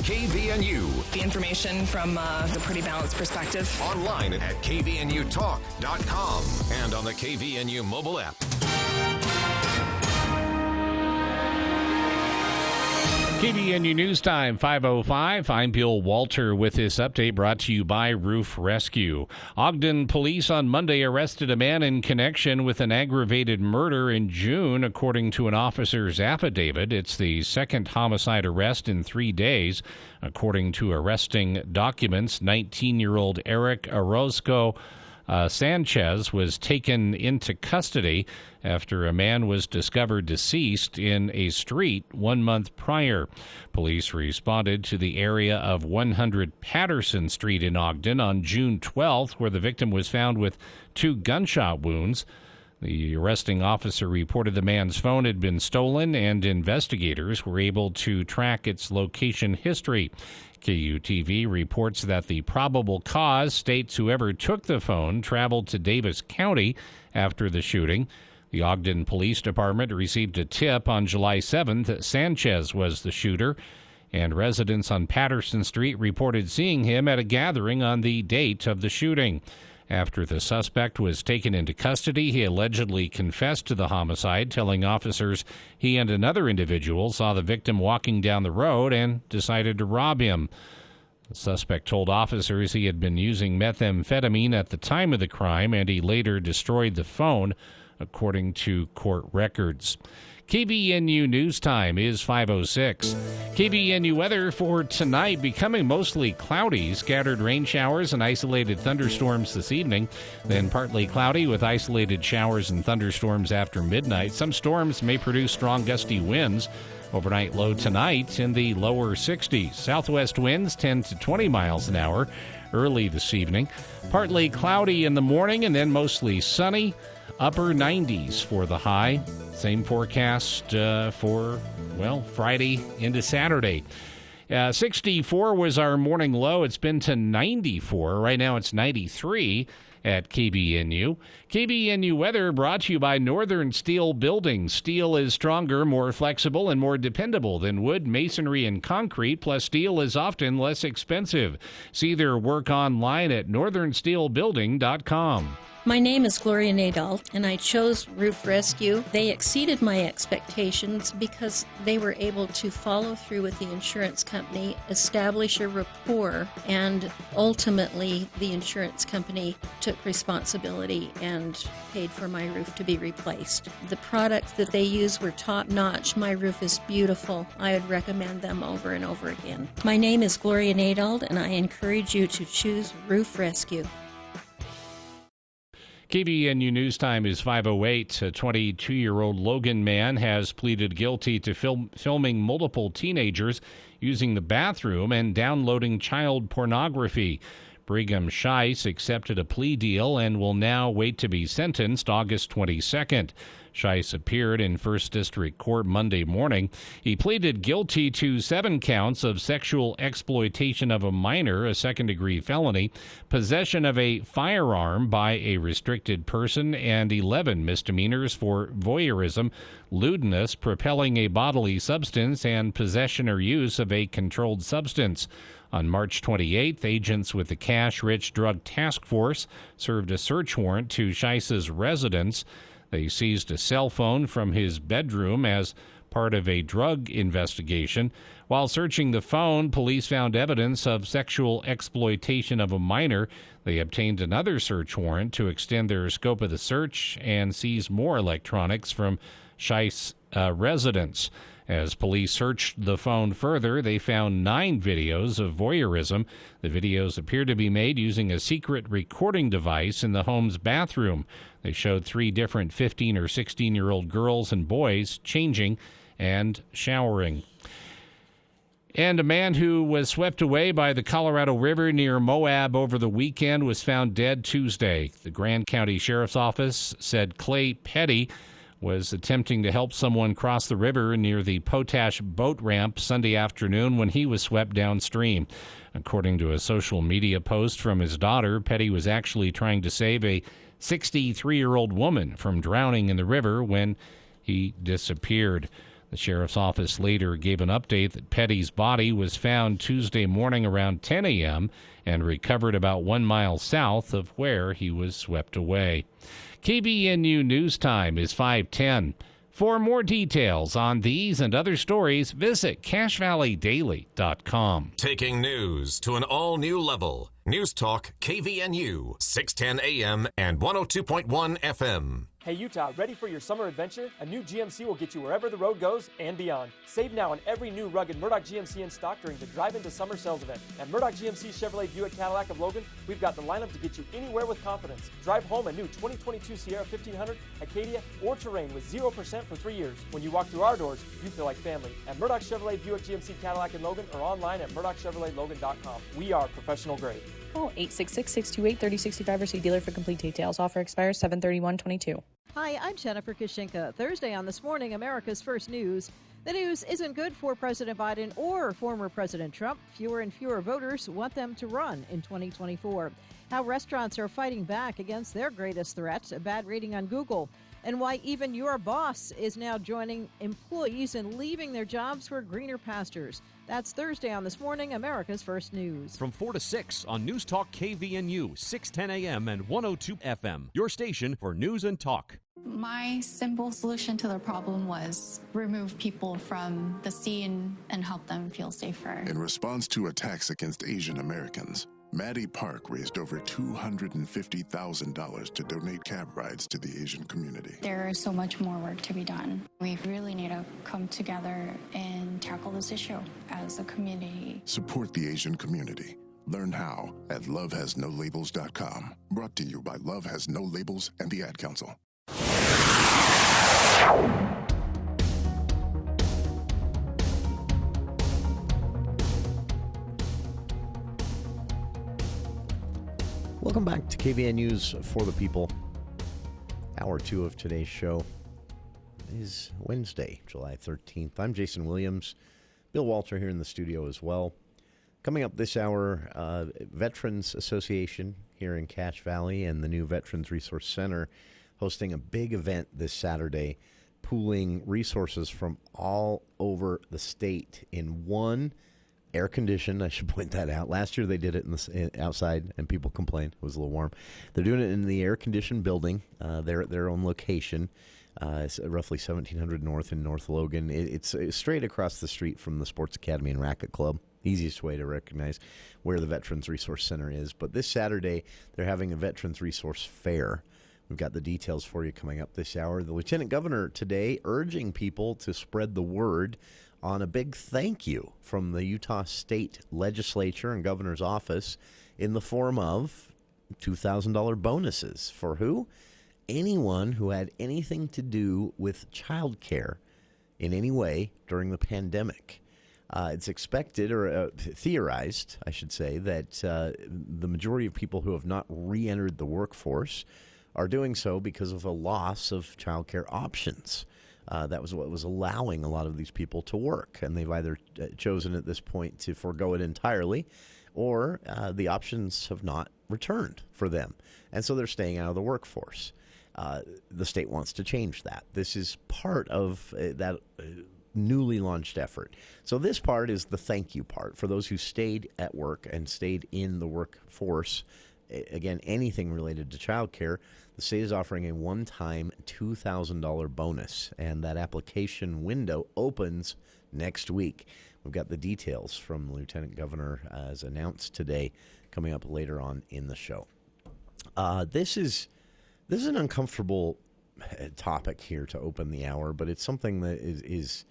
KVNU. The information from the Pretty Balanced Perspective. Online at kvnutalk.com and on the KVNU mobile app. KVNU News Time, 5:05. I'm Bill Walter with this update brought to you by Roof Rescue. Ogden police on Monday arrested a man in connection with an aggravated murder in June, according to an officer's affidavit. It's the second homicide arrest in 3 days. According to arresting documents, 19-year-old Eric Orozco Sanchez was taken into custody after a man was discovered deceased in a street 1 month prior. Police responded to the area of 100 Patterson Street in Ogden on June 12th, where the victim was found with 2 gunshot wounds. The arresting officer reported the man's phone had been stolen, and investigators were able to track its location history. KUTV reports that the probable cause states whoever took the phone traveled to Davis County after the shooting. The Ogden Police Department received a tip on July 7th that Sanchez was the shooter, and residents on Patterson Street reported seeing him at a gathering on the date of the shooting. After the suspect was taken into custody, he allegedly confessed to the homicide, telling officers he and another individual saw the victim walking down the road and decided to rob him. The suspect told officers he had been using methamphetamine at the time of the crime, and he later destroyed the phone, according to court records. KVNU News Time is 5:06. KVNU weather for tonight becoming mostly cloudy, scattered rain showers and isolated thunderstorms this evening, then partly cloudy with isolated showers and thunderstorms after midnight. Some storms may produce strong gusty winds. Overnight low tonight in the lower 60s. Southwest winds 10 to 20 miles an hour early this evening. Partly cloudy in the morning and then mostly sunny. Upper 90s for the high. Same forecast for, Friday into Saturday. 64 was our morning low. It's been to 94. Right now it's 93 at KVNU. KVNU weather brought to you by Northern Steel Building. Steel is stronger, more flexible, and more dependable than wood, masonry, and concrete, plus steel is often less expensive. See their work online at northernsteelbuilding.com. My name is Gloria Nadal, and I chose Roof Rescue. They exceeded my expectations because they were able to follow through with the insurance company, establish a rapport, and ultimately the insurance company took responsibility and paid for my roof to be replaced. The products that they use were top-notch. My roof is beautiful. I would recommend them over and over again. My name is Gloria Nadal, and I encourage you to choose Roof Rescue. KVNU News Time is 5:08. A 22-year-old Logan man has pleaded guilty to filming multiple teenagers using the bathroom and downloading child pornography. Brigham Shice accepted a plea deal and will now wait to be sentenced August 22nd. Shice appeared in First District Court Monday morning. He pleaded guilty to 7 counts of sexual exploitation of a minor, a second-degree felony, possession of a firearm by a restricted person, and 11 misdemeanors for voyeurism, lewdness, propelling a bodily substance, and possession or use of a controlled substance. On March 28th, agents with the Cash Rich Drug Task Force served a search warrant to Shice's residence. They seized a cell phone from his bedroom as part of a drug investigation. While searching the phone, police found evidence of sexual exploitation of a minor. They obtained another search warrant to extend their scope of the search and seize more electronics from Shice's residence. As police searched the phone further, they found 9 videos of voyeurism. The videos appear to be made using a secret recording device in the home's bathroom. They showed 3 different 15 or 16-year-old girls and boys changing and showering. And a man who was swept away by the Colorado River near Moab over the weekend was found dead Tuesday. The Grand County Sheriff's Office said Clay Petty was attempting to help someone cross the river near the Potash boat ramp Sunday afternoon when he was swept downstream. According to a social media post from his daughter, Petty was actually trying to save a 63-year-old woman from drowning in the river when he disappeared. The sheriff's office later gave an update that Petty's body was found Tuesday morning around 10 a.m. and recovered about 1 mile south of where he was swept away. KVNU News Time is 5:10. For more details on these and other stories, visit CacheValleyDaily.com. Taking news to an all-new level. News Talk KVNU, 610 AM and 102.1 FM. Hey Utah, ready for your summer adventure? A new GMC will get you wherever the road goes and beyond. Save now on every new rugged Murdoch GMC in stock during the Drive Into Summer Sales event. At Murdoch GMC Chevrolet Buick Cadillac of Logan, we've got the lineup to get you anywhere with confidence. Drive home a new 2022 Sierra 1500, Acadia, or Terrain with 0% for 3 years. When you walk through our doors, you feel like family. At Murdoch Chevrolet Buick GMC Cadillac in Logan or online at MurdochChevroletLogan.com. We are professional grade. Call 866-628-3065 or see dealer for complete details. Offer expires 7/31/22. Hi, I'm Jennifer Kashinka. Thursday on This Morning, America's First News. The news isn't good for President Biden or former President Trump. Fewer and fewer voters want them to run in 2024. How restaurants are fighting back against their greatest threat, a bad rating on Google. And why even your boss is now joining employees and leaving their jobs for greener pastures. That's Thursday on This Morning, America's First News. From 4 to 6 on News Talk KVNU, 610 AM and 102 FM. Your station for news and talk. My simple solution to the problem was remove people from the scene and help them feel safer. In response to attacks against Asian Americans, Maddie Park raised over $250,000 to donate cab rides to the Asian community. There is so much more work to be done. We really need to come together and tackle this issue as a community. Support the Asian community. Learn how at lovehasnolabels.com. Brought to you by Love Has No Labels and the Ad Council. Welcome back to KVN News for the People. Hour 2 of today's show is Wednesday, July 13th. I'm Jason Williams. Bill Walter here in the studio as well. Coming up this hour, Veterans Association here in Cache Valley and the new Veterans Resource Center hosting a big event this Saturday, pooling resources from all over the state in one air-conditioned, I should point that out. Last year they did it outside, and people complained. It was a little warm. They're doing it in the air-conditioned building. They're at their own location. It's roughly 1700 North in North Logan. It's straight across the street from the Sports Academy and Racquet Club. Easiest way to recognize where the Veterans Resource Center is. But this Saturday, they're having a Veterans Resource Fair. We've got the details for you coming up this hour. The Lieutenant Governor today urging people to spread the word on a big thank you from the Utah State Legislature and Governor's Office in the form of $2,000 bonuses. For who? Anyone who had anything to do with child care in any way during the pandemic. It's expected, or theorized, I should say, that the majority of people who have not re-entered the workforce are doing so because of a loss of child care options. That was what was allowing a lot of these people to work, and they've either chosen at this point to forego it entirely, or the options have not returned for them, and so they're staying out of the workforce. The state wants to change that. This is part of that newly launched effort. So this part is the thank you part for those who stayed at work and stayed in the workforce. Again, anything related to child care. The state is offering a one-time $2,000 bonus, and that application window opens next week. We've got the details from the Lieutenant Governor as announced today, coming up later on in the show. This is an uncomfortable topic here to open the hour, but it's something that is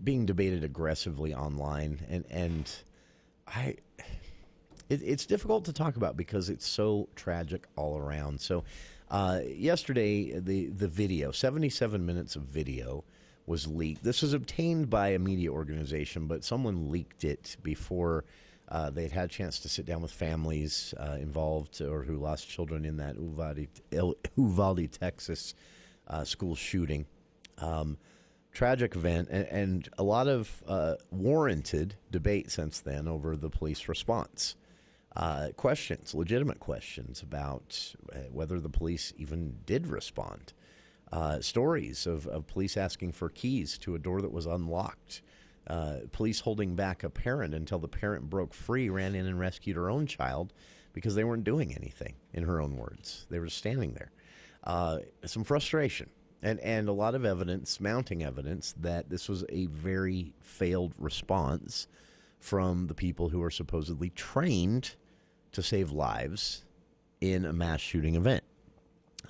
being debated aggressively online, and it's difficult to talk about because it's so tragic all around. So yesterday, the video, 77 minutes of video, was leaked. This was obtained by a media organization, but someone leaked it before they'd had a chance to sit down with families involved or who lost children in that Uvalde, Texas school shooting. Tragic event, and a lot of warranted debate since then over the police response. Questions, legitimate questions about whether the police even did respond. stories of police asking for keys to a door that was unlocked. Police holding back a parent until the parent broke free, ran in and rescued her own child because they weren't doing anything, in her own words. They were just standing there. Some frustration and a lot of evidence, mounting evidence, that this was a very failed response from the people who are supposedly trained to save lives in a mass shooting event.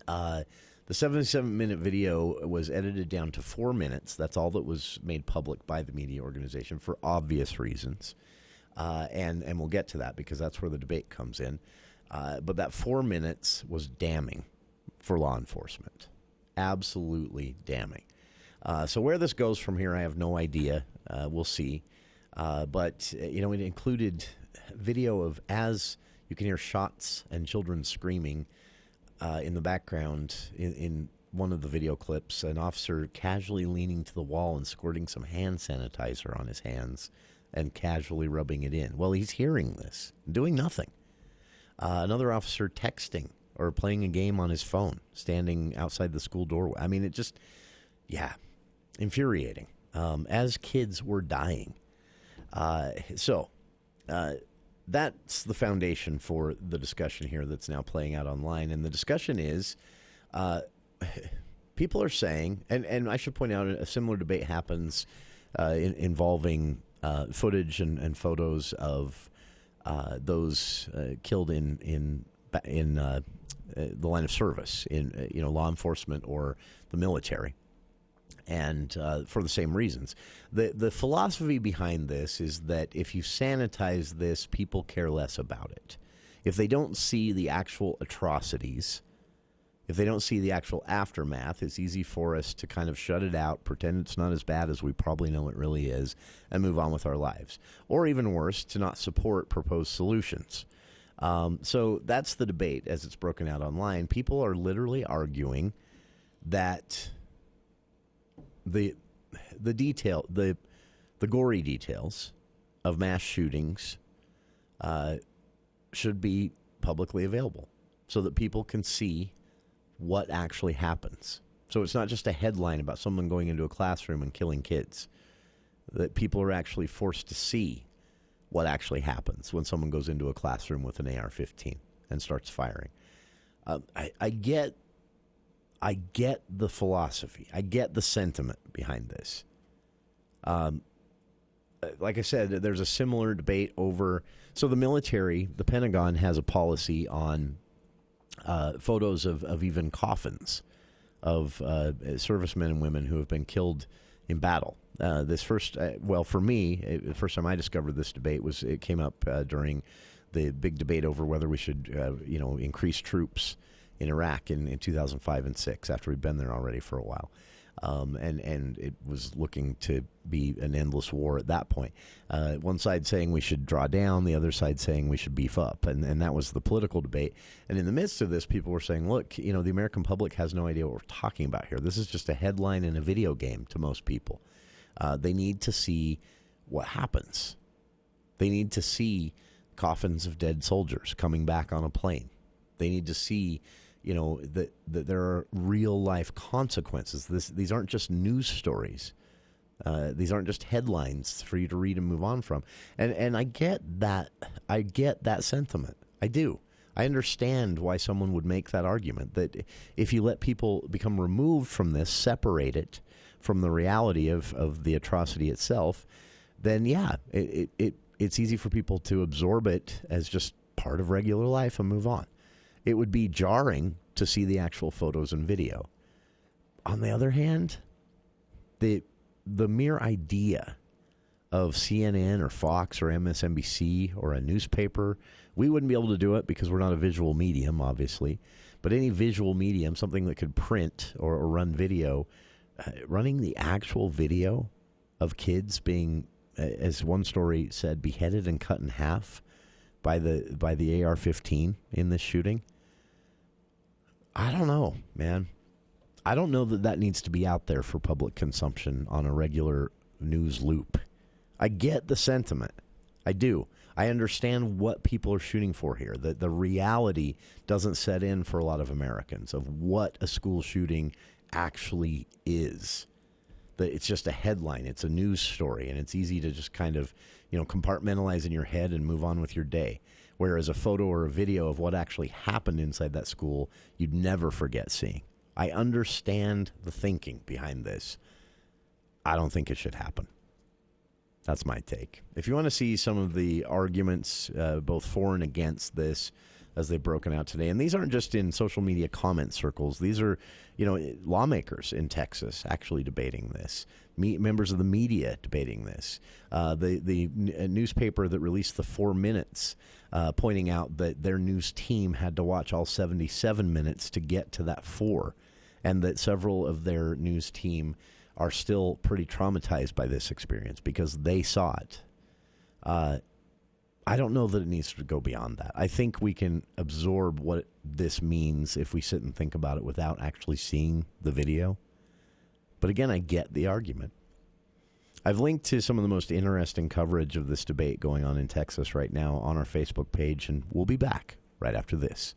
The 77-minute video was edited down to 4 minutes. That's all that was made public by the media organization for obvious reasons. And we'll get to that because that's where the debate comes in. But that 4 minutes was damning for law enforcement. Absolutely damning. So where this goes from here, I have no idea. We'll see. But, it included video of, as you can hear shots and children screaming in the background, in one of the video clips, an officer casually leaning to the wall and squirting some hand sanitizer on his hands and casually rubbing it in. Well, he's hearing this, doing nothing. Another officer texting or playing a game on his phone, standing outside the school doorway. I mean, it just, infuriating. As kids were dying. That's the foundation for the discussion here that's now playing out online. And the discussion is, people are saying, and I should point out, a similar debate happens involving footage and photos of those killed in the line of service, in law enforcement or the military. And for the same reasons. The philosophy behind this is that if you sanitize this, people care less about it. If they don't see the actual atrocities, if they don't see the actual aftermath, it's easy for us to kind of shut it out, pretend it's not as bad as we probably know it really is, and move on with our lives. Or even worse, to not support proposed solutions. So that's the debate as it's broken out online. People are literally arguing that the gory details of mass shootings should be publicly available so that people can see what actually happens. So it's not just a headline about someone going into a classroom and killing kids, that people are actually forced to see what actually happens when someone goes into a classroom with an AR-15 and starts firing. I get the philosophy. I get the sentiment behind this. Like I said, there's a similar debate over... So the military, the Pentagon, has a policy on photos of even coffins of servicemen and women who have been killed in battle. For me, the first time I discovered this debate was it came up during the big debate over whether we should, increase troops in Iraq in 2005 and 2006, after we'd been there already for a while. And it was looking to be an endless war at that point. One side saying we should draw down, the other side saying we should beef up. And that was the political debate. And in the midst of this, people were saying, look, the American public has no idea what we're talking about here. This is just a headline in a video game to most people. They need to see what happens. They need to see coffins of dead soldiers coming back on a plane. They need to see that there are real-life consequences. These aren't just news stories. These aren't just headlines for you to read and move on from. And I get that. I get that sentiment. I do. I understand why someone would make that argument, that if you let people become removed from this, separate it from the reality of the atrocity itself, then, it's easy for people to absorb it as just part of regular life and move on. It would be jarring to see the actual photos and video. On the other hand, the mere idea of CNN or Fox or MSNBC or a newspaper, we wouldn't be able to do it because we're not a visual medium, obviously, but any visual medium, something that could print or run video, running the actual video of kids being, as one story said, beheaded and cut in half by the AR-15 in this shooting. I don't know, man. I don't know that needs to be out there for public consumption on a regular news loop. I get the sentiment. I do. I understand what people are shooting for here. The reality doesn't set in for a lot of Americans of what a school shooting actually is. It's just a headline. It's a news story, and it's easy to just kind of, compartmentalize in your head and move on with your day. Whereas a photo or a video of what actually happened inside that school, you'd never forget seeing. I understand the thinking behind this. I don't think it should happen. That's my take. If you want to see some of the arguments, both for and against this, as they've broken out today, and these aren't just in social media comment circles. These are, lawmakers in Texas actually debating this. Members of the media debating this. The newspaper that released the 4 minutes pointing out that their news team had to watch all 77 minutes to get to that 4, and that several of their news team are still pretty traumatized by this experience because they saw it. I don't know that it needs to go beyond that. I think we can absorb what this means if we sit and think about it without actually seeing the video. But again, I get the argument. I've linked to some of the most interesting coverage of this debate going on in Texas right now on our Facebook page, and we'll be back right after this.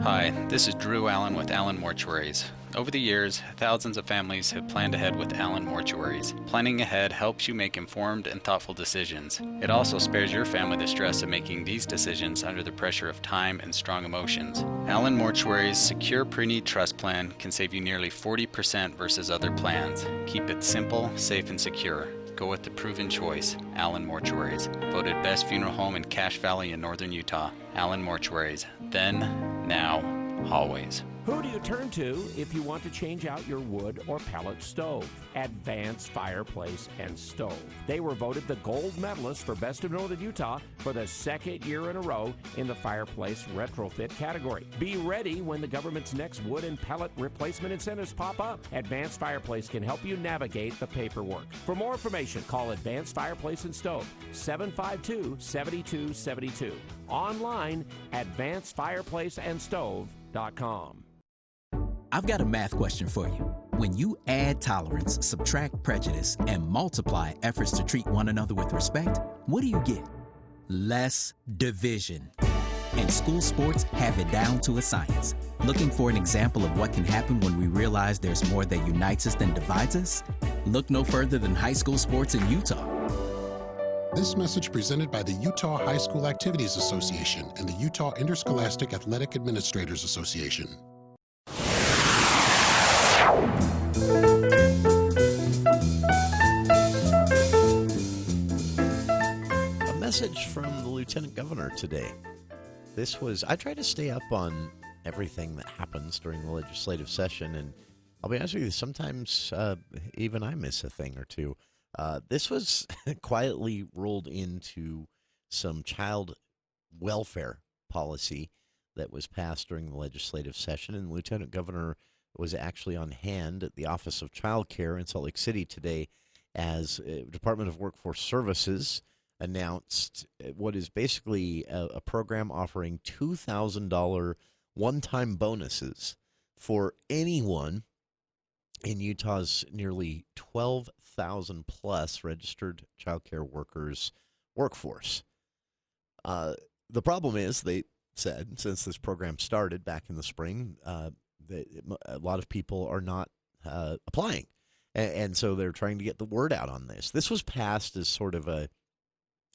Hi, this is Drew Allen with Allen Mortuaries. Over the years, thousands of families have planned ahead with Allen Mortuaries. Planning ahead helps you make informed and thoughtful decisions. It also spares your family the stress of making these decisions under the pressure of time and strong emotions. Allen Mortuaries' secure pre-need trust plan can save you nearly 40% versus other plans. Keep it simple, safe, and secure. Go with the proven choice, Allen Mortuaries. Voted best funeral home in Cache Valley in northern Utah. Allen Mortuaries. Then, now, always. Who do you turn to if you want to change out your wood or pellet stove? Advanced Fireplace and Stove. They were voted the gold medalist for Best of Northern Utah for the second year in a row in the fireplace retrofit category. Be ready when the government's next wood and pellet replacement incentives pop up. Advanced Fireplace can help you navigate the paperwork. For more information, call Advanced Fireplace and Stove, 752-7272. Online, advancedfireplaceandstove.com. I've got a math question for you. When you add tolerance, subtract prejudice, and multiply efforts to treat one another with respect, what do you get? Less division. And school sports have it down to a science. Looking for an example of what can happen when we realize there's more that unites us than divides us? Look no further than high school sports in Utah. This message presented by the Utah High School Activities Association and the Utah Interscholastic Athletic Administrators Association. A message from the Lieutenant Governor today. I try to stay up on everything that happens during the legislative session, and I'll be honest with you, sometimes even I miss a thing or two. This was quietly rolled into some child welfare policy that was passed during the legislative session, and the Lieutenant Governor was actually on hand at the Office of Child Care in Salt Lake City today as Department of Workforce Services announced what is basically a program offering $2,000 one-time bonuses for anyone in Utah's nearly 12,000 plus registered child care workers workforce. The problem is, they said, since this program started back in the spring, a lot of people are not applying. And so they're trying to get the word out on this. This was passed as sort of a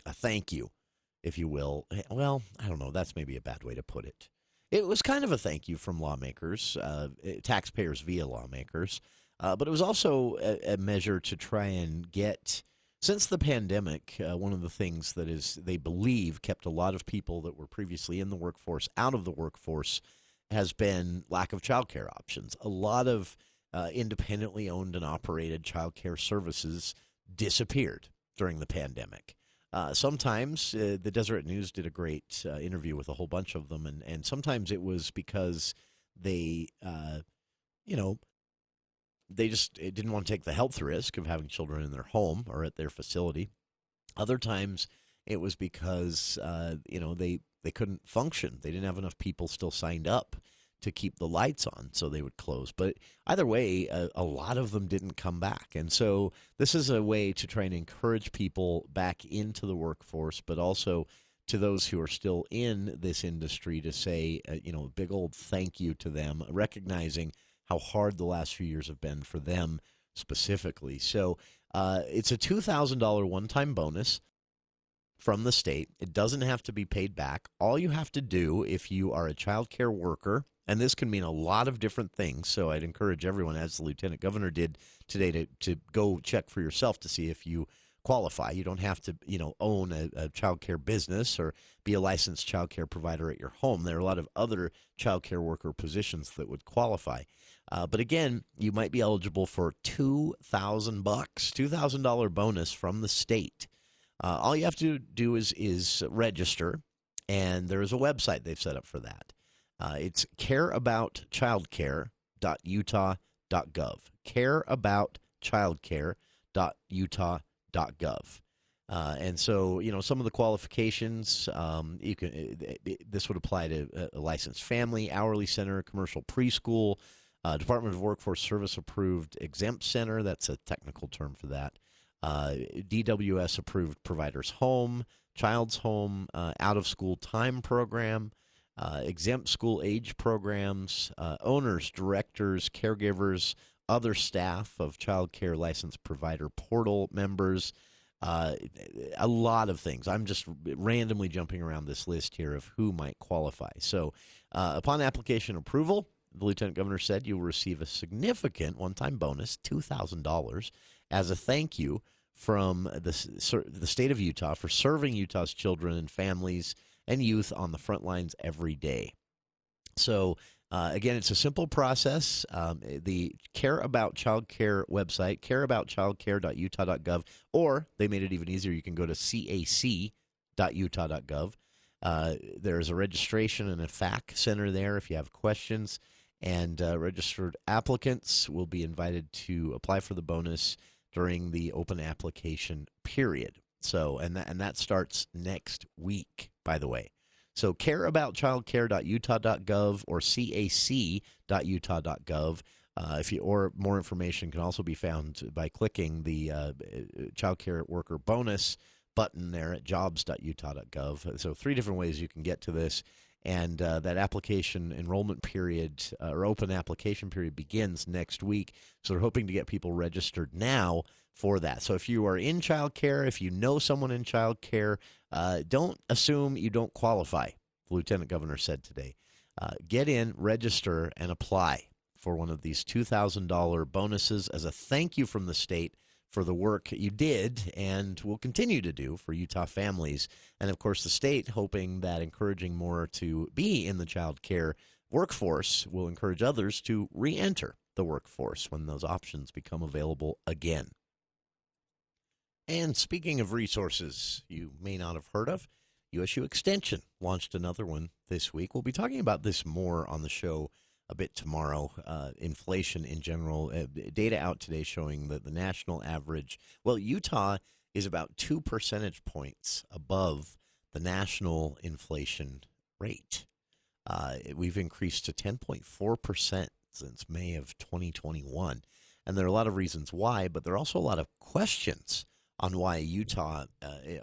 thank you, if you will. Well, I don't know. That's maybe a bad way to put it. It was kind of a thank you from lawmakers, taxpayers via lawmakers. But it was also a measure to try and get, since the pandemic, one of the things that they believe kept a lot of people that were previously in the workforce out of the workforce has been lack of child care options. A lot of independently owned and operated child care services disappeared during the pandemic. Sometimes the Deseret News did a great interview with a whole bunch of them, and sometimes it was because they, they just didn't want to take the health risk of having children in their home or at their facility. Other times it was because, they couldn't function. They didn't have enough people still signed up to keep the lights on, so they would close. But either way, a lot of them didn't come back. And so this is a way to try and encourage people back into the workforce, but also to those who are still in this industry to say, a big old thank you to them, recognizing how hard the last few years have been for them specifically. So it's a $2,000 one-time bonus from the state. It doesn't have to be paid back. All you have to do if you are a child care worker, and this can mean a lot of different things, so I'd encourage everyone, as the Lieutenant Governor did today, to go check for yourself to see if you qualify. You don't have to, own a child care business or be a licensed child care provider at your home. There are a lot of other child care worker positions that would qualify. But again, you might be eligible for $2,000, $2,000 bonus from the state. All you have to do is register, and there's a website they've set up for that. It's careaboutchildcare.utah.gov. Careaboutchildcare.utah.gov. And so, some of the qualifications, this would apply to a licensed family, hourly center, commercial preschool, Department of Workforce Service approved exempt center. That's a technical term for that. DWS approved provider's home, child's home, out of school time program, exempt school age programs, owners, directors, caregivers, other staff of child care licensed provider portal members, a lot of things. I'm just randomly jumping around this list here of who might qualify. So upon application approval, the Lieutenant Governor said you will receive a significant one-time bonus, $2,000, as a thank you from the state of Utah for serving Utah's children and families and youth on the front lines every day. So, again, it's a simple process. The Care About Child Care website, careaboutchildcare.utah.gov, or they made it even easier. You can go to cac.utah.gov. There's a registration and a FAQ center there if you have questions. And registered applicants will be invited to apply for the bonus during the open application period. So, and that starts next week, by the way. So careaboutchildcare.utah.gov or cac.utah.gov. Or more information can also be found by clicking the child care worker bonus button there at jobs.utah.gov. So 3 different ways you can get to this. And that application enrollment period or open application period begins next week. So they're hoping to get people registered now for that. So if you are in child care, if you know someone in child care, don't assume you don't qualify, the Lieutenant Governor said today. Get in, register, and apply for one of these $2,000 bonuses as a thank you from the state for the work you did and will continue to do for Utah families. And, of course, the state hoping that encouraging more to be in the child care workforce will encourage others to re-enter the workforce when those options become available again. And speaking of resources you may not have heard of, USU Extension launched another one this week. We'll be talking about this more on the show a bit tomorrow. Inflation in general, data out today showing that the national average, Utah is about 2 percentage points above the national inflation rate. We've increased to 10.4% since May of 2021. And there are a lot of reasons why, but there are also a lot of questions on why Utah,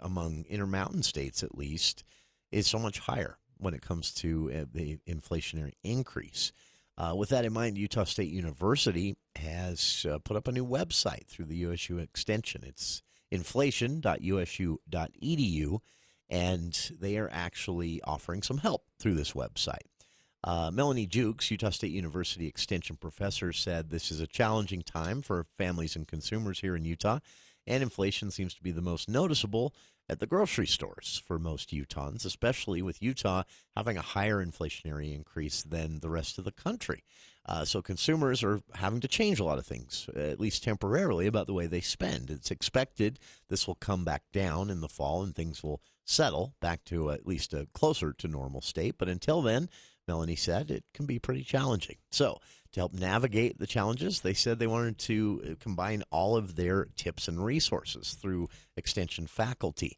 among Intermountain states at least, is so much higher when it comes to the inflationary increase. With that in mind, Utah State University has put up a new website through the USU Extension. It's inflation.usu.edu, and they are actually offering some help through this website. Melanie Jukes, Utah State University Extension professor, said this is a challenging time for families and consumers here in Utah, and inflation seems to be the most noticeable at the grocery stores for most Utahns, especially with Utah having a higher inflationary increase than the rest of the country. So consumers are having to change a lot of things, at least temporarily, about the way they spend. It's expected this will come back down in the fall and things will settle back to at least a closer to normal state. But until then, Melanie said, it can be pretty challenging. So to help navigate the challenges, they said they wanted to combine all of their tips and resources through Extension faculty,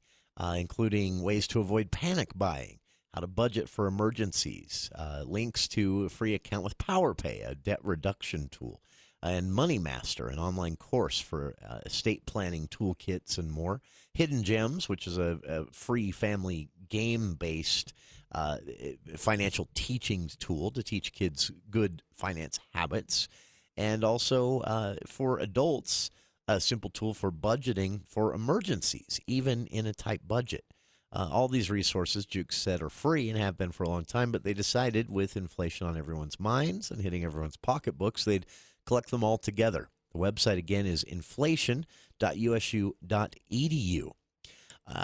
including ways to avoid panic buying, how to budget for emergencies, links to a free account with PowerPay, a debt reduction tool, and Money Master, an online course for estate planning toolkits and more. Hidden Gems, which is a free family game-based financial teaching tool to teach kids good finance habits, and also for adults, a simple tool for budgeting for emergencies, even in a tight budget. All these resources, Juke said, are free and have been for a long time, but they decided with inflation on everyone's minds and hitting everyone's pocketbooks, they'd collect them all together. The website, again, is inflation.usu.edu.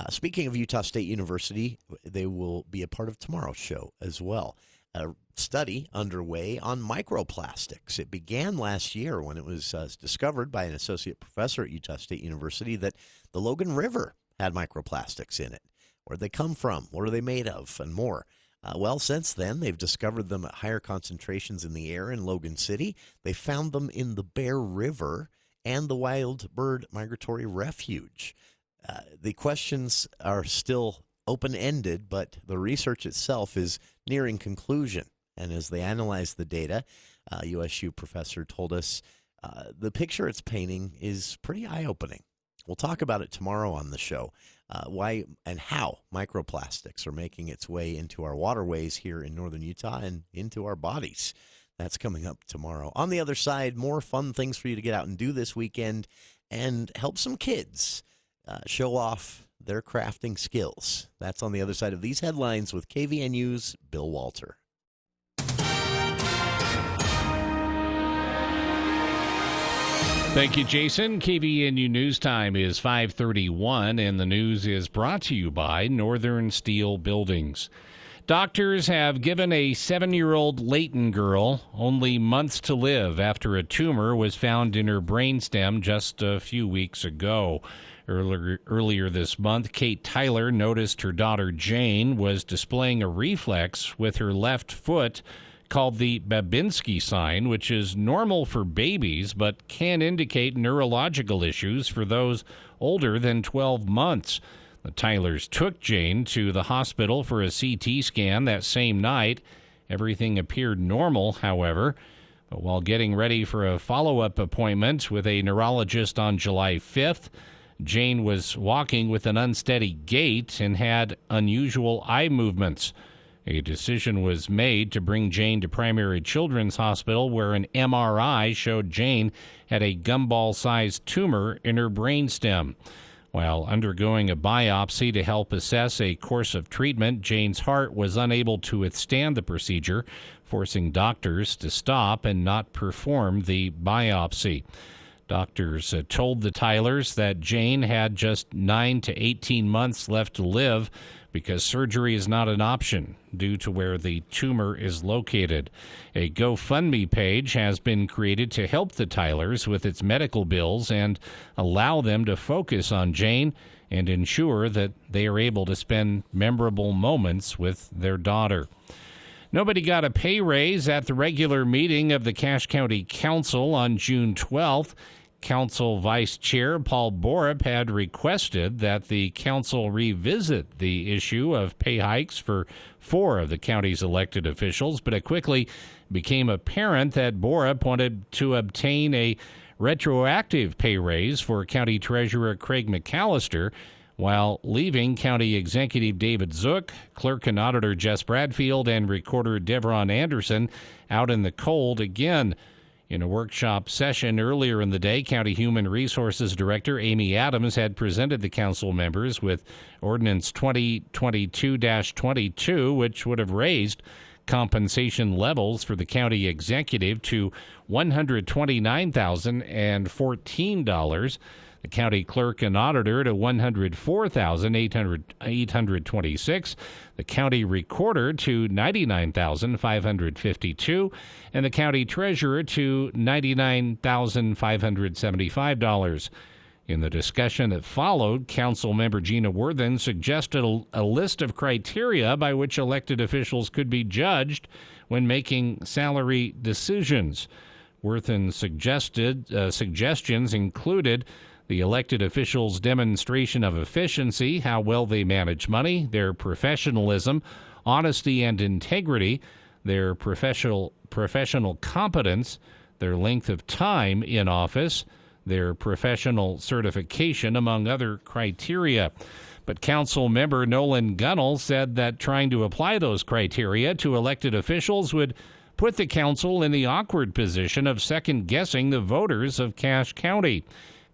Speaking of Utah State University, they will be a part of tomorrow's show as well. A study underway on microplastics. It began last year when it was discovered by an associate professor at Utah State University that the Logan River had microplastics in it. Where they come from, what are they made of, and more. Well, since then, they've discovered them at higher concentrations in the air in Logan City. They found them in the Bear River and the Wild Bird Migratory Refuge. The questions are still open-ended, but the research itself is nearing conclusion. And as they analyze the data, USU professor told us the picture it's painting is pretty eye-opening. We'll talk about it tomorrow on the show, why and how microplastics are making its way into our waterways here in northern Utah and into our bodies. That's coming up tomorrow. On the other side, more fun things for you to get out and do this weekend and help some kids show off their crafting skills. That's on the other side of these headlines with KVNU's Bill Walter. Thank you, Jason. KVNU News Time is 5:31, and the news is brought to you by Northern Steel Buildings. Doctors have given a 7-year-old Layton girl only months to live after a tumor was found in her brainstem just a few weeks ago. Earlier this month, Kate Tyler noticed her daughter Jane was displaying a reflex with her left foot called the Babinski sign, which is normal for babies but can indicate neurological issues for those older than 12 months. The Tylers took Jane to the hospital for a CT scan that same night. Everything appeared normal, however. But while getting ready for a follow-up appointment with a neurologist on July 5th, Jane was walking with an unsteady gait and had unusual eye movements. A decision was made to bring Jane to Primary Children's Hospital, where an MRI showed Jane had a gumball-sized tumor in her brainstem. While undergoing a biopsy to help assess a course of treatment, Jane's heart was unable to withstand the procedure, forcing doctors to stop and not perform the biopsy. Doctors told the Tylers that Jane had just 9 to 18 months left to live because surgery is not an option due to where the tumor is located. A GoFundMe page has been created to help the Tylers with its medical bills and allow them to focus on Jane and ensure that they are able to spend memorable moments with their daughter. Nobody got a pay raise at the regular meeting of the Cache County Council on June 12th. Council Vice Chair Paul Borup had requested that the council revisit the issue of pay hikes for 4 of the county's elected officials, but it quickly became apparent that Borup wanted to obtain a retroactive pay raise for County Treasurer Craig McAllister, while leaving County Executive David Zook, Clerk and Auditor Jess Bradfield, and Recorder Devron Anderson out in the cold again. In a workshop session earlier in the day, County Human Resources Director Amy Adams had presented the council members with Ordinance 2022-22, which would have raised compensation levels for the county executive to $129,014, the county clerk and auditor to $104,826, the county recorder to $99,552, and the county treasurer to $99,575. In the discussion that followed, Council Member Gina Worthen suggested a list of criteria by which elected officials could be judged when making salary decisions. Worthen's suggestions included the elected officials' demonstration of efficiency, how well they manage money, their professionalism, honesty and integrity, their professional competence, their length of time in office, their professional certification, among other criteria. But Council member Nolan Gunnell said that trying to apply those criteria to elected officials would put the council in the awkward position of second-guessing the voters of Cache County.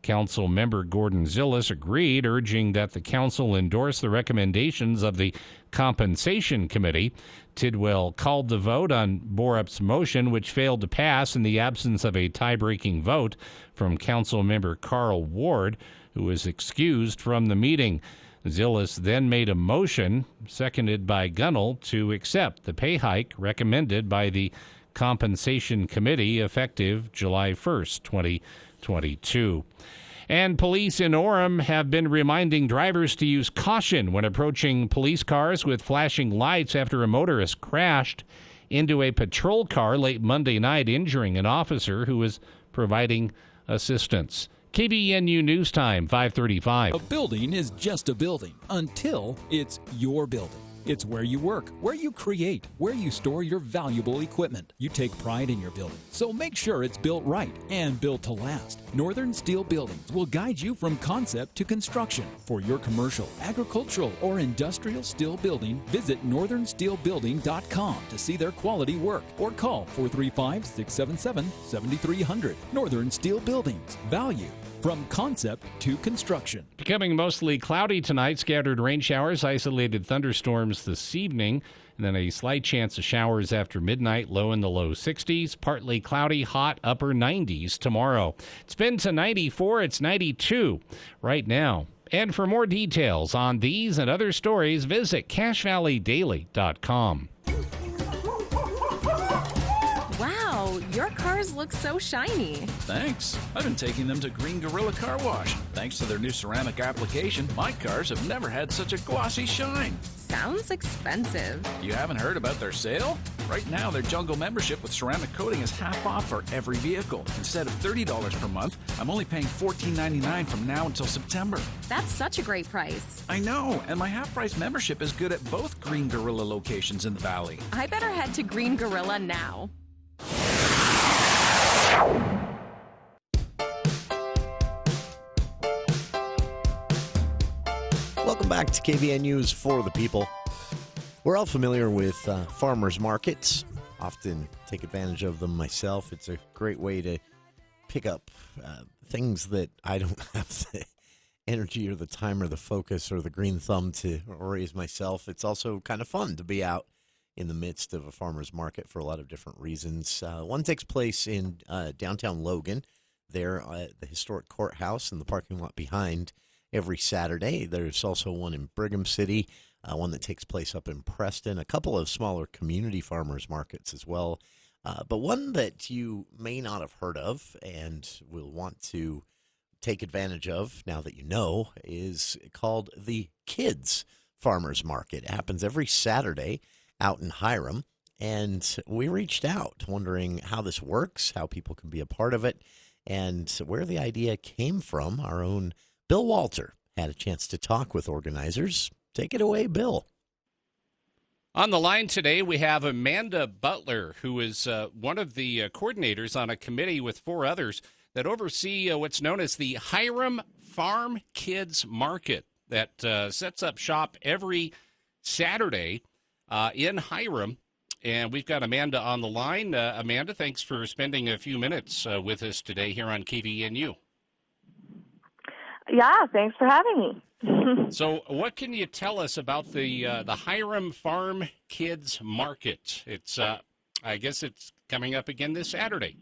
Council member Gordon Zillis agreed, urging that the council endorse the recommendations of the Compensation Committee. Tidwell called the vote on Borup's motion, which failed to pass in the absence of a tie-breaking vote from Council member Carl Ward, who was excused from the meeting. Zillis then made a motion, seconded by Gunnell, to accept the pay hike recommended by the Compensation Committee effective July 1st, 2022. And police in Orem have been reminding drivers to use caution when approaching police cars with flashing lights after a motorist crashed into a patrol car late Monday night, injuring an officer who was providing assistance. KVNU News Time, 5:35. A building is just a building until it's your building. It's where you work, where you create, where you store your valuable equipment. You take pride in your building, so make sure it's built right and built to last. Northern Steel Buildings will guide you from concept to construction. For your commercial, agricultural, or industrial steel building, visit northernsteelbuilding.com to see their quality work or call 435-677-7300. Northern Steel Buildings. Value from concept to construction. Becoming mostly cloudy tonight, scattered rain showers, isolated thunderstorms this evening, and then a slight chance of showers after midnight, low in the low 60s. Partly cloudy, hot, upper 90s tomorrow. It's been to 94, it's 92 right now. And for more details on these and other stories, visit CacheValleyDaily.com. Wow, your cars look so shiny. Thanks. I've been taking them to Green Gorilla Car Wash. Thanks to their new ceramic application, my cars have never had such a glossy shine. Sounds expensive. You haven't heard about their sale? Right now, their Jungle membership with ceramic coating is half off for every vehicle. Instead of $30 per month, I'm only paying $14.99 from now until September. That's such a great price. I know, and my half-price membership is good at both Green Gorilla locations in the valley. I better head to Green Gorilla now. Welcome back to KVN News for the People. We're all familiar with farmers markets. Often take advantage of them myself. It's a great way to pick up things that I don't have the energy or the time or the focus or the green thumb to raise myself. It's also kind of fun to be out in the midst of a farmer's market for a lot of different reasons. One takes place in downtown Logan, there at the historic courthouse in the parking lot behind every Saturday. There's also one in Brigham City, one that takes place up in Preston, a couple of smaller community farmers markets as well. But one that you may not have heard of and will want to take advantage of now that you know is called the Kids Farmers Market. It happens every Saturday out in Hiram, and we reached out wondering how this works, how people can be a part of it, and where the idea came from. Our own Bill Walter had a chance to talk with organizers. Take it away, Bill. On the line today, we have Amanda Butler, who is one of the coordinators on a committee with four others that oversee what's known as the Hiram Farm Kids Market that sets up shop every Saturday in Hiram. And we've got Amanda on the line. Amanda, thanks for spending a few minutes with us today here on KVNU. Yeah, thanks for having me. So what can you tell us about the Hiram Farm Kids Market? It's I guess it's coming up again this Saturday.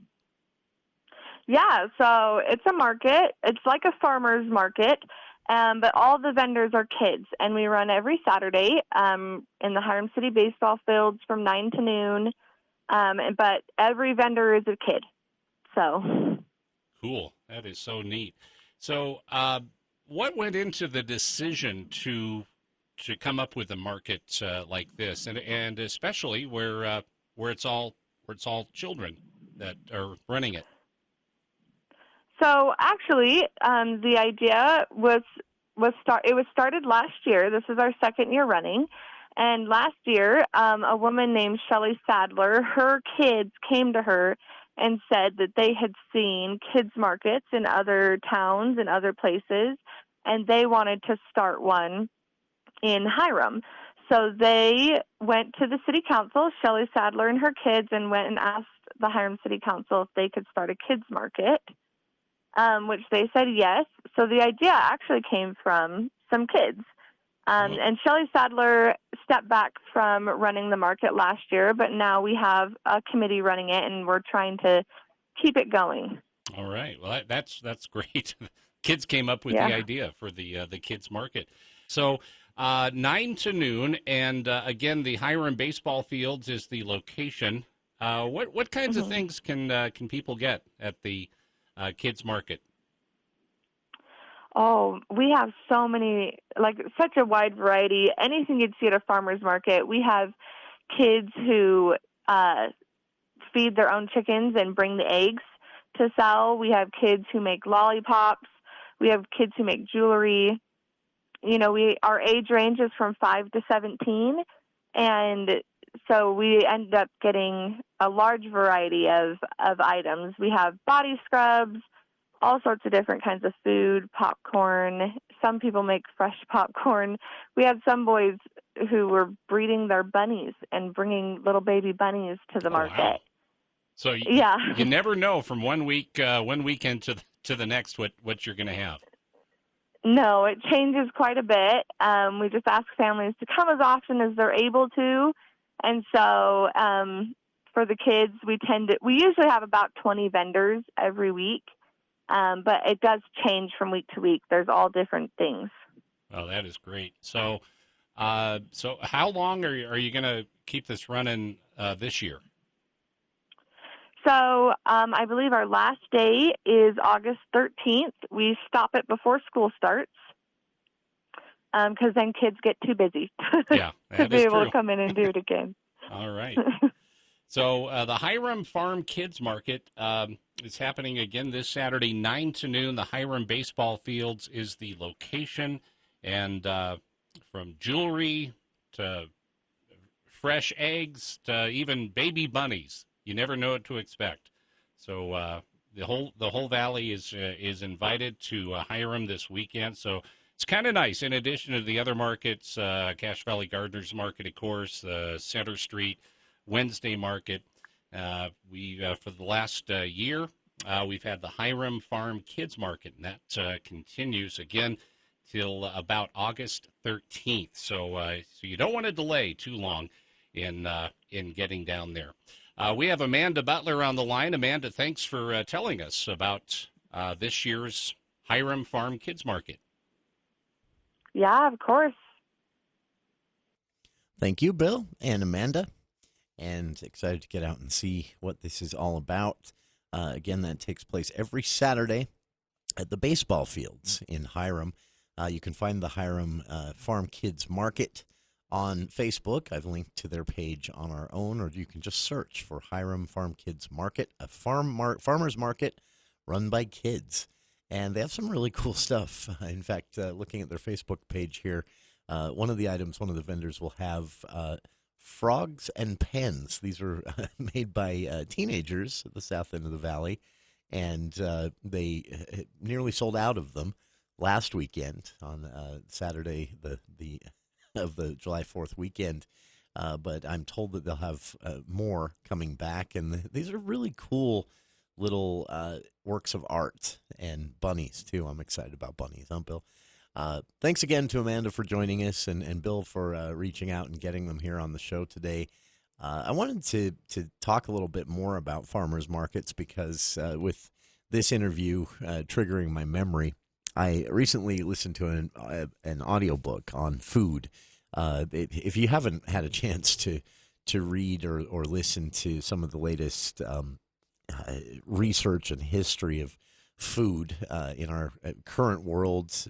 Yeah, so it's a market. It's like a farmer's market, but all the vendors are kids, and we run every Saturday in the Hiram City baseball fields from 9 to noon, but every vendor is a kid. So cool. That is so neat. So what went into the decision to come up with a market like this, and especially where it's all children that are running it? So actually, the idea was started last year. This is our second year running, and last year, a woman named Shelley Sadler, her kids came to her and said that they had seen kids markets in other towns and other places, and they wanted to start one in Hiram. So they went to the city council, Shelley Sadler and her kids, and went and asked the Hiram City Council if they could start a kids market, which they said yes. So the idea actually came from some kids. And Shelley Sadler stepped back from running the market last year, but now we have a committee running it, and we're trying to keep it going. All right. Well, that's great. Kids came up with the idea for the kids market. So 9 to noon, and again, the Hiram baseball fields is the location. What kinds of things can people get at the kids market? Oh, we have so many, such a wide variety. Anything you'd see at a farmer's market. We have kids who feed their own chickens and bring the eggs to sell. We have kids who make lollipops. We have kids who make jewelry. Our age range is from 5 to 17, and so we end up getting a large variety of items. We have body scrubs, all sorts of different kinds of food, popcorn. Some people make fresh popcorn. We had some boys who were breeding their bunnies and bringing little baby bunnies to the market. Wow. So you never know from one weekend to the next what you're going to have. No, it changes quite a bit. We just ask families to come as often as they're able to. And so for the kids, we usually have about 20 vendors every week. But it does change from week to week. There's all different things. Oh, that is great. So how long are you going to keep this running this year? So I believe our last day is August 13th. We stop it before school starts because then kids get too busy to be able to come in and do it again. All right. So the Hiram Farm Kids Market is happening again this Saturday, 9 to noon. The Hiram baseball fields is the location, and from jewelry to fresh eggs to even baby bunnies, you never know what to expect. So the whole valley is invited to Hiram this weekend. So it's kind of nice. In addition to the other markets, Cache Valley Gardeners Market, of course, Center Street Wednesday Market. We for the last year, we've had the Hiram Farm Kids Market, and that continues again till about August 13th. So you don't want to delay too long in getting down there. We have Amanda Butler on the line. Amanda, thanks for telling us about this year's Hiram Farm Kids Market. Yeah, of course. Thank you, Bill and Amanda. And excited to get out and see what this is all about. Again, that takes place every Saturday at the baseball fields in Hiram. You can find the Hiram Farm Kids Market on Facebook. I've linked to their page on our own, or you can just search for Hiram Farm Kids Market, a farmer's market run by kids. And they have some really cool stuff. In fact, looking at their Facebook page here, one of the vendors will have frogs and pens. These are made by teenagers at the south end of the valley, and they nearly sold out of them last weekend on Saturday, of the July 4th weekend. But I'm told that they'll have more coming back, and these are really cool little works of art and bunnies too. I'm excited about bunnies, huh, Bill? Thanks again to Amanda for joining us and Bill for reaching out and getting them here on the show today. I wanted to talk a little bit more about farmers markets because with this interview triggering my memory, I recently listened to an audiobook on food. If you haven't had a chance to read or listen to some of the latest research and history of food in our current world,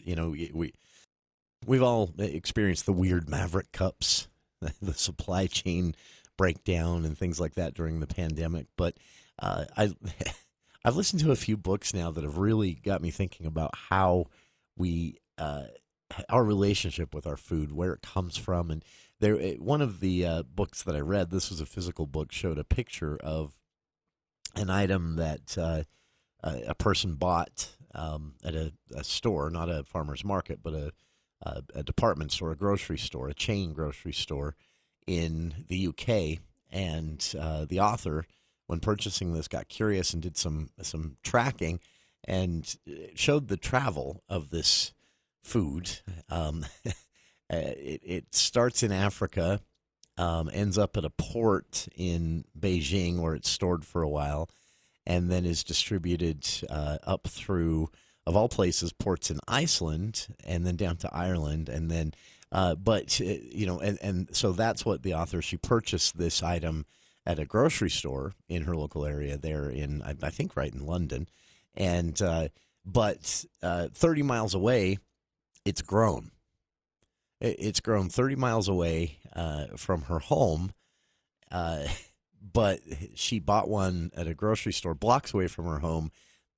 we've all experienced the weird Maverick cups, the supply chain breakdown and things like that during the pandemic. But I've listened to a few books now that have really got me thinking about how our relationship with our food, where it comes from. And one of the books that I read, this was a physical book, showed a picture of an item that a person bought at a store, not a farmer's market, but a department store, a grocery store, a chain grocery store in the UK. And the author, when purchasing this, got curious and did some tracking and showed the travel of this food. It starts in Africa, ends up at a port in Beijing where it's stored for a while, and then is distributed up through, of all places, ports in Iceland, and then down to Ireland, and then, and so that's what the author, she purchased this item at a grocery store in her local area there in, I think, right in London, and but 30 miles away, it's grown. It's grown 30 miles away from her home, but she bought one at a grocery store blocks away from her home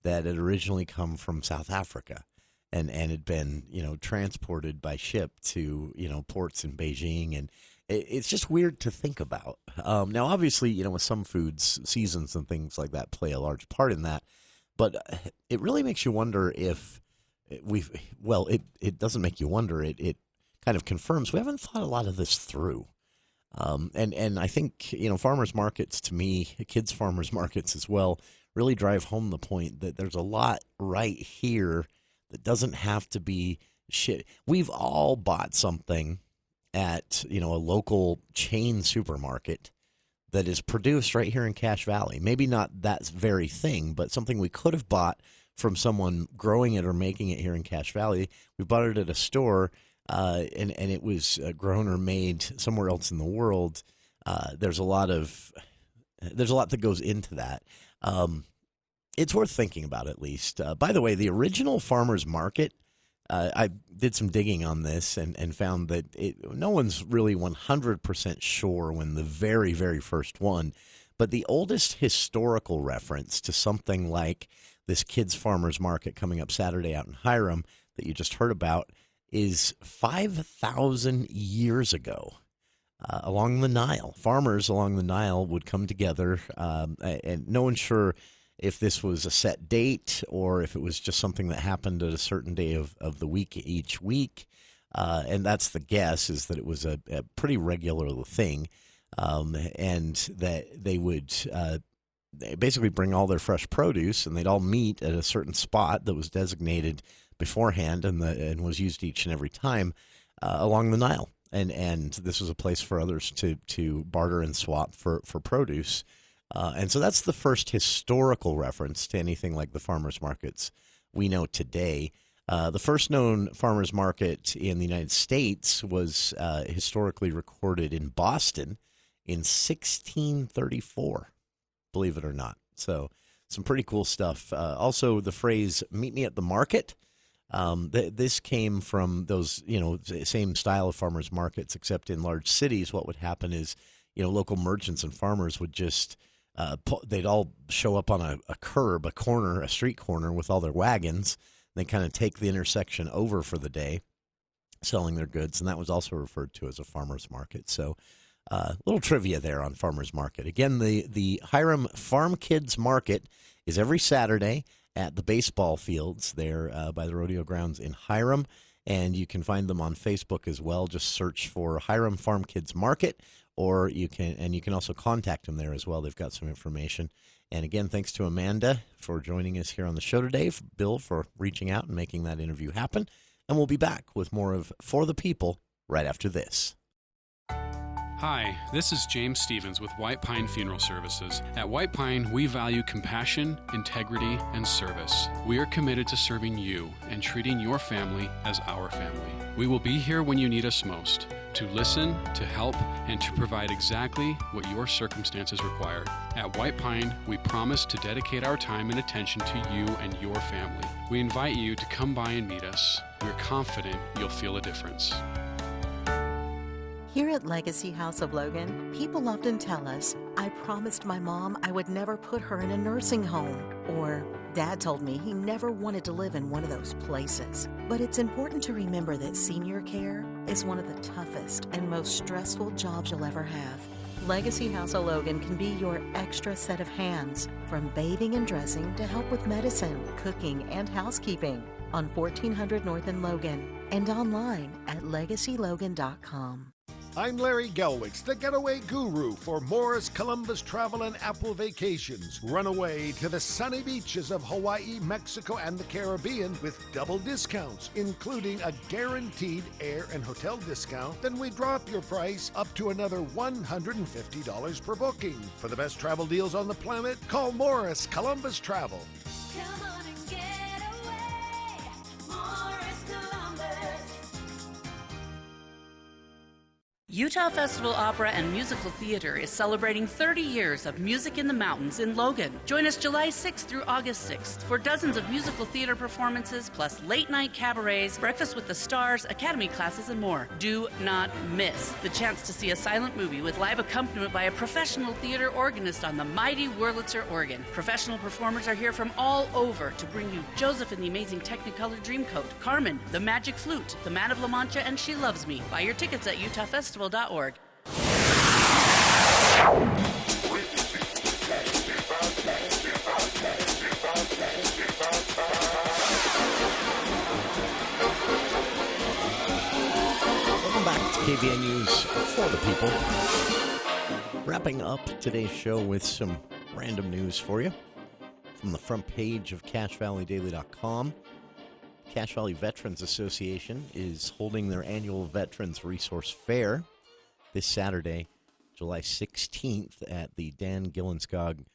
that had originally come from South Africa and had been, transported by ship to, ports in Beijing. And it's just weird to think about. Now, obviously, with some foods, seasons and things like that play a large part in that. But it really makes you wonder if it doesn't make you wonder. It kind of confirms we haven't thought a lot of this through. And I think, farmers markets, to me, kids' farmers markets as well, really drive home the point that there's a lot right here that doesn't have to be shit. We've all bought something at, a local chain supermarket that is produced right here in Cache Valley. Maybe not that very thing, but something we could have bought from someone growing it or making it here in Cache Valley. We bought it at a store, and it was grown or made somewhere else in the world. There's a lot that goes into that. It's worth thinking about, at least. By the way, the original farmers market, I did some digging on this and found that no one's really 100% sure when the very, very first one, but the oldest historical reference to something like this kids' farmers market coming up Saturday out in Hiram that you just heard about is 5,000 years ago. Along the Nile, farmers along the Nile would come together, and no one's sure if this was a set date or if it was just something that happened at a certain day of the week each week. And that's the guess, is that it was a pretty regular thing, and that they would they basically bring all their fresh produce, and they'd all meet at a certain spot that was designated beforehand and was used each and every time along the Nile. And this was a place for others to barter and swap for produce. And so that's the first historical reference to anything like the farmers markets we know today. The first known farmers market in the United States was historically recorded in Boston in 1634, believe it or not. So some pretty cool stuff. Also, the phrase, meet me at the market. This came from those, same style of farmers markets, except in large cities. What would happen is, local merchants and farmers would just, they'd all show up on a street corner with all their wagons. They kind of take the intersection over for the day, selling their goods. And that was also referred to as a farmer's market. So a little trivia there on farmer's market. Again, the Hiram Farm Kids Market is every Saturday at the baseball fields there by the rodeo grounds in Hiram. And you can find them on Facebook as well. Just search for Hiram Farm Kids Market, or you can also contact them there as well. They've got some information. And again, thanks to Amanda for joining us here on the show today, Bill for reaching out and making that interview happen. And we'll be back with more of For the People right after this. Hi, this is James Stevens with White Pine Funeral Services. At White Pine, we value compassion, integrity, and service. We are committed to serving you and treating your family as our family. We will be here when you need us most, to listen, to help, and to provide exactly what your circumstances require. At White Pine, we promise to dedicate our time and attention to you and your family. We invite you to come by and meet us. We're confident you'll feel a difference. Here at Legacy House of Logan, people often tell us, I promised my mom I would never put her in a nursing home. Or, Dad told me he never wanted to live in one of those places. But it's important to remember that senior care is one of the toughest and most stressful jobs you'll ever have. Legacy House of Logan can be your extra set of hands, from bathing and dressing to help with medicine, cooking, and housekeeping. On 1400 North in Logan, and online at legacylogan.com. I'm Larry Gelwicks, the getaway guru for Morris Columbus Travel and Apple Vacations. Run away to the sunny beaches of Hawaii, Mexico, and the Caribbean with double discounts, including a guaranteed air and hotel discount. Then we drop your price up to another $150 per booking. For the best travel deals on the planet, call Morris Columbus Travel. Come on and get away, Morris Columbus. Utah Festival Opera and Musical Theater is celebrating 30 years of music in the mountains in Logan. Join us July 6th through August 6th for dozens of musical theater performances, plus late-night cabarets, breakfast with the stars, academy classes, and more. Do not miss the chance to see a silent movie with live accompaniment by a professional theater organist on the mighty Wurlitzer organ. Professional performers are here from all over to bring you Joseph and the Amazing Technicolor Dreamcoat, Carmen, The Magic Flute, The Man of La Mancha, and She Loves Me. Buy your tickets at utahfestival.org. Welcome back to KVN News for the people. Wrapping up today's show with some random news for you from the front page of CacheValleyDaily.com. Cache Valley Veterans Association is holding their annual Veterans Resource Fair this Saturday, July 16th, at the Dan Gillenskog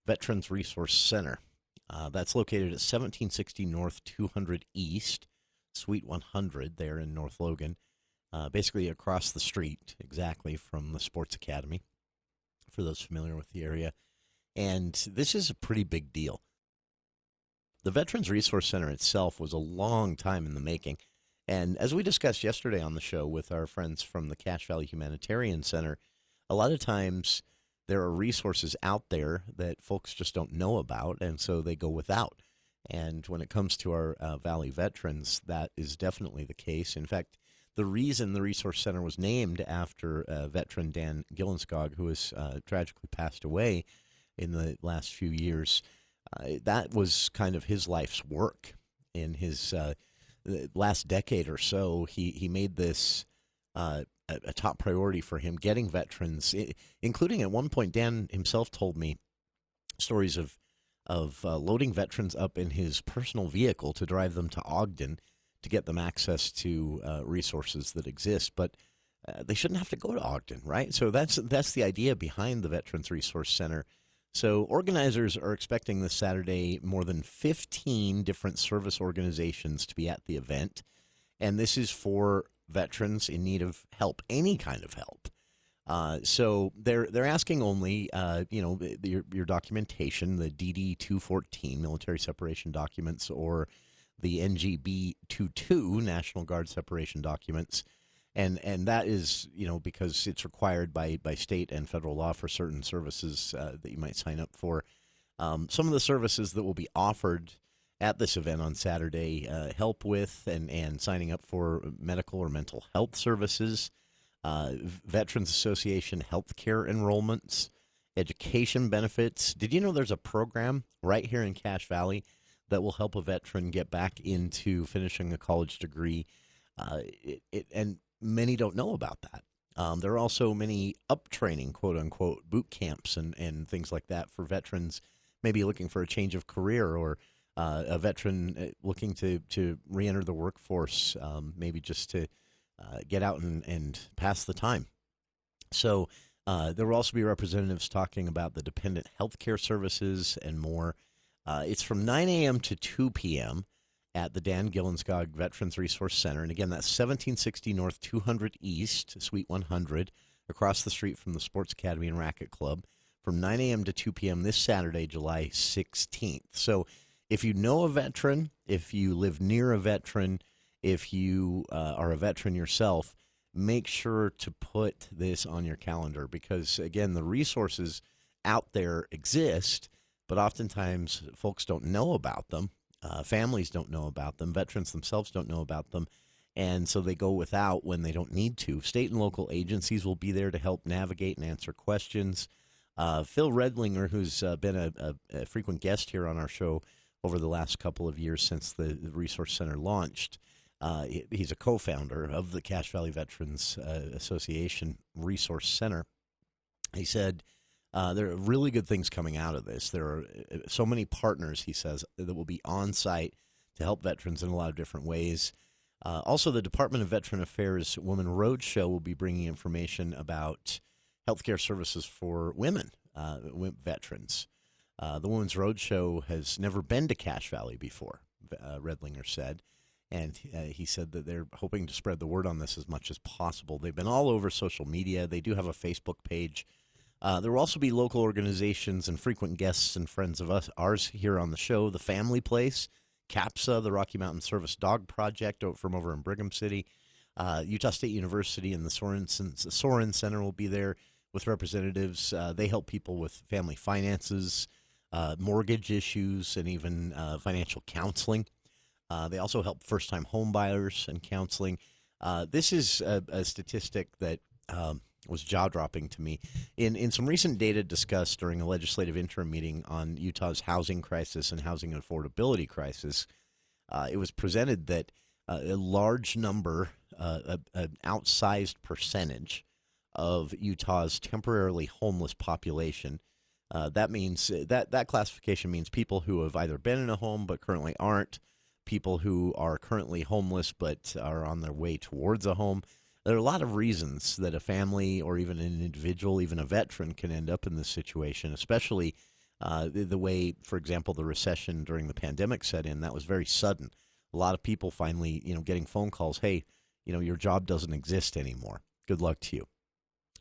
Veterans Resource Center. That's located at 1760 North 200 East, Suite 100 there in North Logan, basically across the street exactly from the Sports Academy, for those familiar with the area. And this is a pretty big deal. The Veterans Resource Center itself was a long time in the making. And as we discussed yesterday on the show with our friends from the Cache Valley Humanitarian Center, a lot of times there are resources out there that folks just don't know about, and so they go without. And when it comes to our Valley veterans, that is definitely the case. In fact, the reason the Resource Center was named after veteran Dan Gillenskog, who has tragically passed away in the last few years, that was kind of his life's work. In his last decade or so, he made this a top priority for him, getting veterans, including at one point, Dan himself told me stories of loading veterans up in his personal vehicle to drive them to Ogden to get them access to resources that exist. But they shouldn't have to go to Ogden, right? So that's the idea behind the Veterans Resource Center. So organizers are expecting this Saturday more than 15 different service organizations to be at the event. And this is for veterans in need of help, any kind of help. So they're asking only, your documentation, the DD-214 military separation documents, or the NGB-22 National Guard separation documents. And that is, because it's required by state and federal law for certain services that you might sign up for. Some of the services that will be offered at this event on Saturday, help with and signing up for medical or mental health services, Veterans Association healthcare enrollments, education benefits. Did you know there's a program right here in Cache Valley that will help a veteran get back into finishing a college degree? And many don't know about that. There are also many up-training, quote-unquote, boot camps and things like that for veterans maybe looking for a change of career, or a veteran looking to re-enter the workforce, maybe just to get out and pass the time. So there will also be representatives talking about the dependent health care services and more. It's from 9 a.m. to 2 p.m. at the Dan Gillenskog Veterans Resource Center. And again, that's 1760 North 200 East, Suite 100, across the street from the Sports Academy and Racquet Club, from 9 a.m. to 2 p.m. this Saturday, July 16th. So if you know a veteran, if you live near a veteran, if you are a veteran yourself, make sure to put this on your calendar, because, again, the resources out there exist, but oftentimes folks don't know about them. Families don't know about them. Veterans themselves don't know about them. And so they go without when they don't need to. State and local agencies will be there to help navigate and answer questions. Phil Redlinger, who's been a frequent guest here on our show over the last couple of years since the Resource Center launched, He's a co-founder of the Cache Valley Veterans Association Resource Center. He said there are really good things coming out of this. There are so many partners, he says, that will be on site to help veterans in a lot of different ways. Also, the Department of Veteran Affairs Women Roadshow will be bringing information about healthcare services for women, veterans. The Women's Roadshow has never been to Cache Valley before, Redlinger said. And he said that they're hoping to spread the word on this as much as possible. They've been all over social media. They do have a Facebook page. There will also be local organizations and frequent guests and friends of ours here on the show. The Family Place, CAPSA, the Rocky Mountain Service Dog Project from over in Brigham City. Utah State University and the Soren Center will be there with representatives. They help people with family finances, mortgage issues, and even financial counseling. They also help first-time home buyers and counseling. This is a statistic that was jaw-dropping to me. In some recent data discussed during a legislative interim meeting on Utah's housing crisis and housing affordability crisis, it was presented that a large number, an outsized percentage of Utah's temporarily homeless population, that means that classification means people who have either been in a home but currently aren't, people who are currently homeless but are on their way towards a home. There are a lot of reasons that a family or even an individual, even a veteran, can end up in this situation, especially the way, for example, the recession during the pandemic set in. That was very sudden. A lot of people finally, getting phone calls, hey, your job doesn't exist anymore. Good luck to you.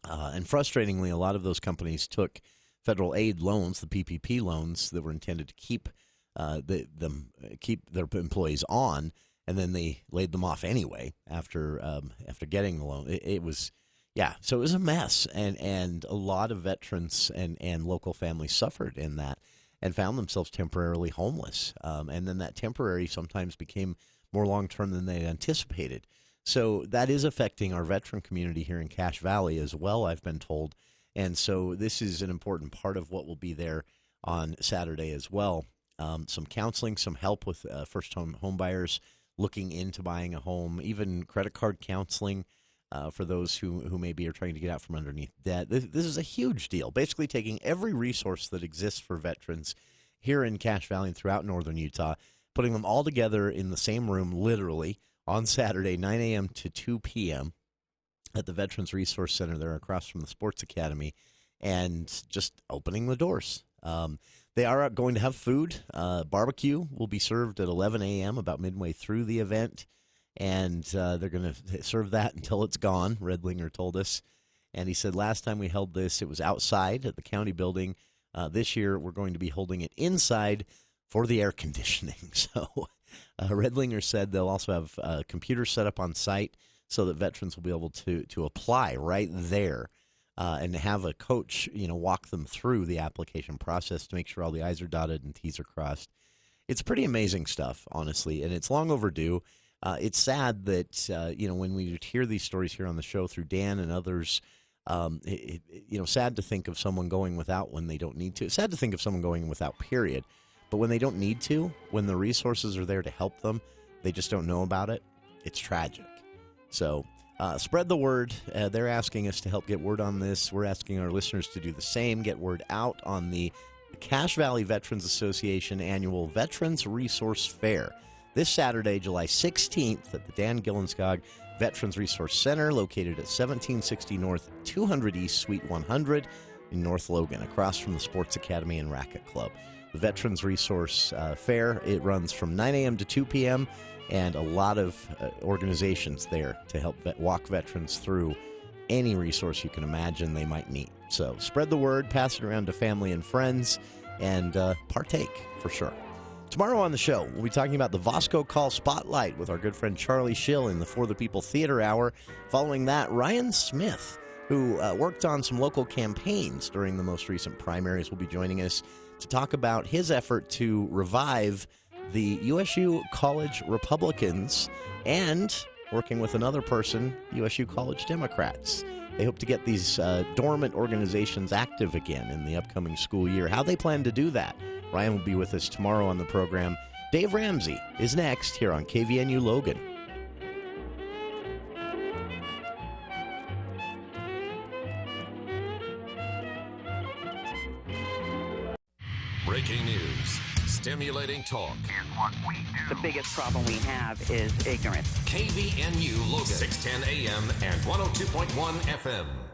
And frustratingly, a lot of those companies took federal aid loans, the PPP loans that were intended to keep keep their employees on, and then they laid them off anyway after getting the loan. So it was a mess, and a lot of veterans and local families suffered in that and found themselves temporarily homeless. And then that temporary sometimes became more long-term than they anticipated. So that is affecting our veteran community here in Cache Valley as well, I've been told. And so this is an important part of what will be there on Saturday as well. Some counseling, some help with first-time home buyers looking into buying a home, even credit card counseling for those who maybe are trying to get out from underneath debt. This is a huge deal, basically taking every resource that exists for veterans here in Cache Valley and throughout northern Utah, putting them all together in the same room, literally, on Saturday, 9 a.m. to 2 p.m. at the Veterans Resource Center there across from the Sports Academy, and just opening the doors. They are going to have food. Barbecue will be served at 11 a.m., about midway through the event, and they're going to serve that until it's gone, Redlinger told us. And he said last time we held this, it was outside at the county building. This year, we're going to be holding it inside for the air conditioning. So Redlinger said they'll also have computers set up on site so that veterans will be able to apply right there. And have a coach, walk them through the application process to make sure all the I's are dotted and T's are crossed. It's pretty amazing stuff, honestly, and it's long overdue. It's sad that, when we hear these stories here on the show through Dan and others, sad to think of someone going without when they don't need to. Sad to think of someone going without, period. But when they don't need to, when the resources are there to help them, they just don't know about it. It's tragic. So spread the word. They're asking us to help get word on this. We're asking our listeners to do the same, get word out on the Cache Valley Veterans Association annual Veterans Resource Fair this Saturday, July 16th at the Dan Gillenskog Veterans Resource Center, located at 1760 North, 200 East, Suite 100 in North Logan, across from the Sports Academy and Racket Club. The Veterans Resource Fair, it runs from 9 a.m. to 2 p.m., and a lot of organizations there to help walk veterans through any resource you can imagine they might need. So spread the word, pass it around to family and friends, and partake for sure. Tomorrow on the show, we'll be talking about the Vasco Call Spotlight with our good friend Charlie Schill in the For the People Theater Hour. Following that, Ryan Smith, who worked on some local campaigns during the most recent primaries, will be joining us to talk about his effort to revive the USU College Republicans and working with another person, USU College Democrats. They hope to get these dormant organizations active again in the upcoming school year. How they plan to do that, Ryan will be with us tomorrow on the program. Dave Ramsey is next here on KVNU Logan. Breaking news. Stimulating talk. Here's what we do. The biggest problem we have is ignorance. KVNU Logan. 610 AM and 102.1 FM.